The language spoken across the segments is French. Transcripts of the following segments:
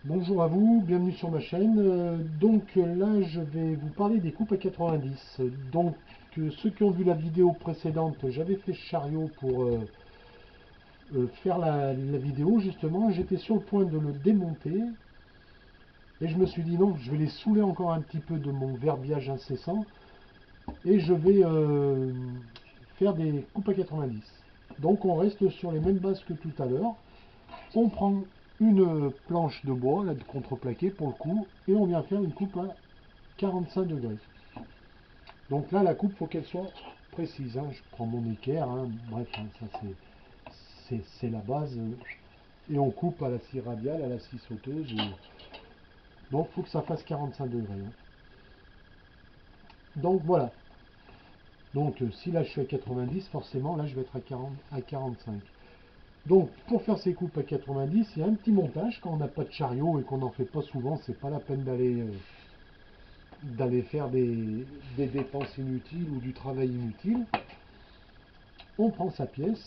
Bonjour à vous, bienvenue sur ma chaîne. Là, je vais vous parler des coupes à 90. Ceux qui ont vu la vidéo précédente, j'avais fait ce chariot pour faire la vidéo justement. J'étais sur le point de le démonter et je me suis dit non, je vais les saouler encore un petit peu de mon verbiage incessant et je vais faire des coupes à 90. Donc on reste sur les mêmes bases que tout à l'heure. On prend une planche de bois, là, de contreplaqué pour le coup, et on vient faire une coupe à 45 degrés. Donc là, la coupe, il faut qu'elle soit précise, hein. Je prends mon équerre, hein. Bref, hein, ça c'est la base. Et on coupe à la scie radiale, à la scie sauteuse. Donc il faut que ça fasse 45 degrés, hein. Donc voilà. Si là je suis à 90, forcément là je vais être à 40, à 45. Donc, pour faire ces coupes à 90, il y a un petit montage. Quand on n'a pas de chariot et qu'on n'en fait pas souvent, c'est pas la peine d'aller faire des dépenses inutiles ou du travail inutile. On prend sa pièce.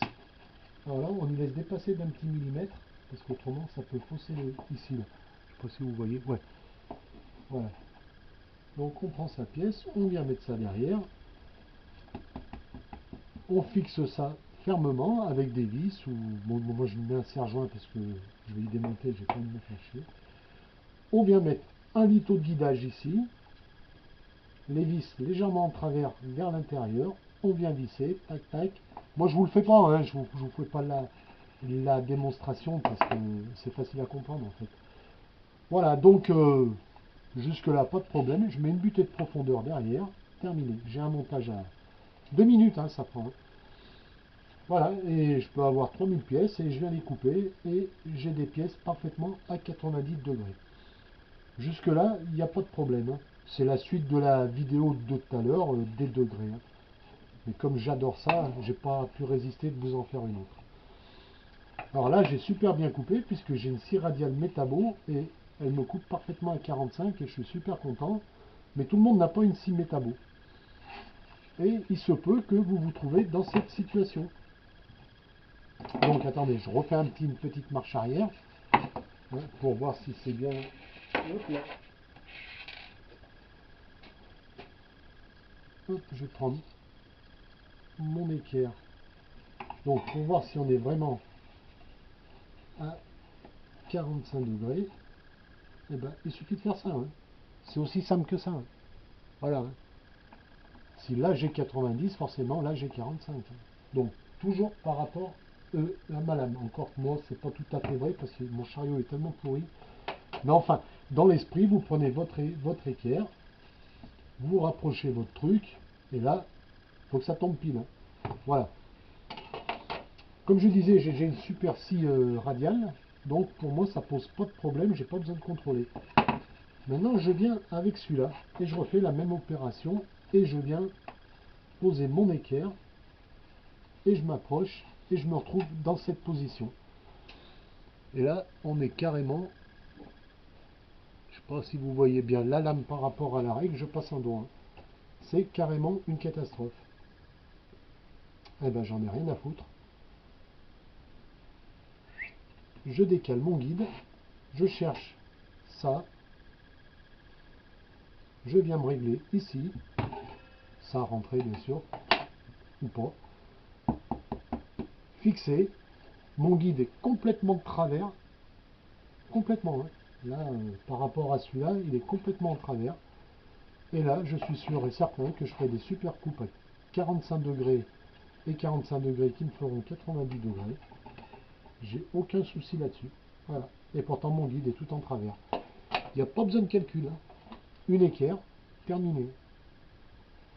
Alors là, on y laisse dépasser d'un petit millimètre, parce qu'autrement, ça peut fausser ici. Là. Je ne sais pas si vous voyez. Ouais, voilà. Donc, on prend sa pièce, on vient mettre ça derrière. On fixe ça fermement avec des vis. Bon, moi, je mets un serre-joint parce que je vais y démonter, j'ai pas envie de me faire chier. On vient mettre un litho de guidage ici, les vis légèrement en travers vers l'intérieur, on vient visser, tac tac. Moi je vous le fais pas, hein, je vous fais pas la démonstration parce que c'est facile à comprendre en fait. Voilà, jusque là pas de problème, je mets une butée de profondeur derrière, terminé. J'ai un montage à 2 minutes, hein, ça prend. Voilà, et je peux avoir 3000 pièces et je viens les couper et j'ai des pièces parfaitement à 90 degrés. Jusque là, il n'y a pas de problème, hein. C'est la suite de la vidéo de tout à l'heure, des degrés, hein. Mais comme j'adore ça, j'ai pas pu résister de vous en faire une autre. Alors là, j'ai super bien coupé puisque j'ai une scie radiale métabo et elle me coupe parfaitement à 45 et je suis super content. Mais tout le monde n'a pas une scie métabo. Et il se peut que vous vous trouvez dans cette situation. Donc attendez, je refais une petite marche arrière, hein, pour voir si c'est bien. Hop là. Hop, je vais prendre mon équerre. Donc pour voir si on est vraiment à 45 degrés, eh ben, il suffit de faire ça, hein. C'est aussi simple que ça, hein. Voilà, hein. Si là j'ai 90, forcément là j'ai 45, hein. Donc toujours par rapport la malame. Encore que moi c'est pas tout à fait vrai parce que mon chariot est tellement pourri. Mais enfin, dans l'esprit, vous prenez votre équerre, vous rapprochez votre truc, et là, il faut que ça tombe pile, hein. Voilà. Comme je disais, j'ai une super scie radiale, donc pour moi ça pose pas de problème, j'ai pas besoin de contrôler. Maintenant je viens avec celui-là et je refais la même opération et je viens poser mon équerre et je m'approche et je me retrouve dans cette position. Et là on est carrément, je ne sais pas si vous voyez bien la lame par rapport à la règle, je passe un doigt. C'est carrément une catastrophe. Eh ben j'en ai rien à foutre. Je décale mon guide, je cherche ça, je viens me régler ici, ça a rentré bien sûr, ou pas, fixé, mon guide est complètement de travers, complètement, hein. Là, par rapport à celui-là, il est complètement en travers. Et là, je suis sûr et certain que je ferai des super coupes à 45 degrés et 45 degrés qui me feront 90 degrés. J'ai aucun souci là-dessus. Voilà. Et pourtant, mon guide est tout en travers. Il n'y a pas besoin de calcul, hein. Une équerre, terminé.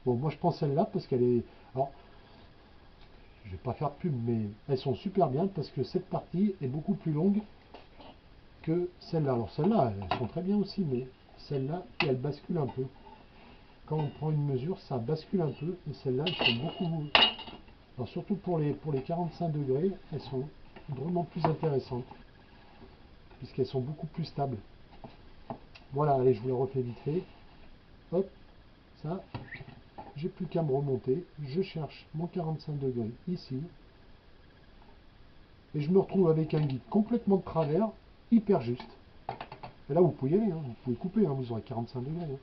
Bon, moi je prends celle-là parce qu'elle est... Alors, je vais pas faire de pub, mais elles sont super bien parce que cette partie est beaucoup plus longue que celle-là. Alors celles-là, elles sont très bien aussi, mais celle-là, elle bascule un peu. Quand on prend une mesure, ça bascule un peu, et celles-là, elles sont beaucoup... Alors surtout pour les 45 degrés, elles sont vraiment plus intéressantes, puisqu'elles sont beaucoup plus stables. Voilà, allez, je vous la refais vite fait. Hop, ça, j'ai plus qu'à me remonter. Je cherche mon 45 degrés ici, et je me retrouve avec un guide complètement de travers, hyper juste. Et là, vous pouvez y aller, hein, vous pouvez couper, hein, vous aurez 45 degrés. Hein.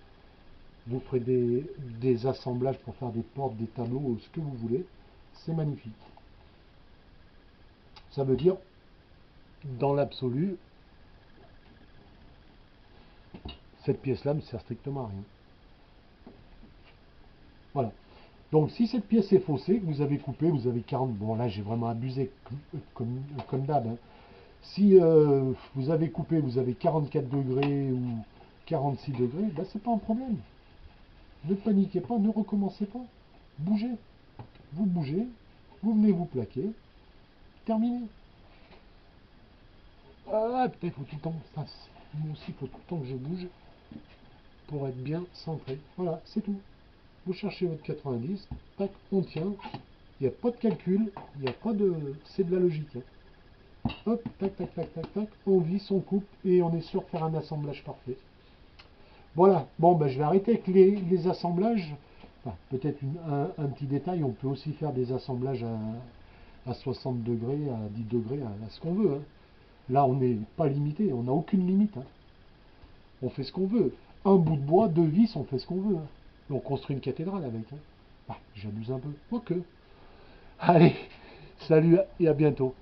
Vous ferez des assemblages pour faire des portes, des tableaux, ce que vous voulez. C'est magnifique. Ça veut dire, dans l'absolu, cette pièce-là ne sert strictement à rien. Voilà. Donc si cette pièce est faussée, que vous avez coupé, vous avez 40, bon là j'ai vraiment abusé, comme d'hab. Hein. Si vous avez coupé, vous avez 44 degrés ou 46 degrés, ben c'est pas un problème. Ne paniquez pas, ne recommencez pas. Bougez. Vous bougez, vous venez vous plaquer, terminé. Ah, putain, il faut tout le temps, ça, moi aussi il faut tout le temps que je bouge pour être bien centré. Voilà, c'est tout. Vous cherchez votre 90, tac, on tient. Il n'y a pas de calcul, il n'y a pas de... c'est de la logique. Hein. Hop, tac, tac, tac, tac, tac, on visse, on coupe et on est sûr de faire un assemblage parfait. Voilà, bon, ben, je vais arrêter avec les assemblages. Enfin, peut-être un petit détail, on peut aussi faire des assemblages à 60 degrés, à 10 degrés, à ce qu'on veut. Hein. Là, on n'est pas limité, on n'a aucune limite. Hein. On fait ce qu'on veut. Un bout de bois, deux vis, on fait ce qu'on veut. Hein. On construit une cathédrale avec. Hein. Ah, j'abuse un peu. Ok. Allez, salut et à bientôt.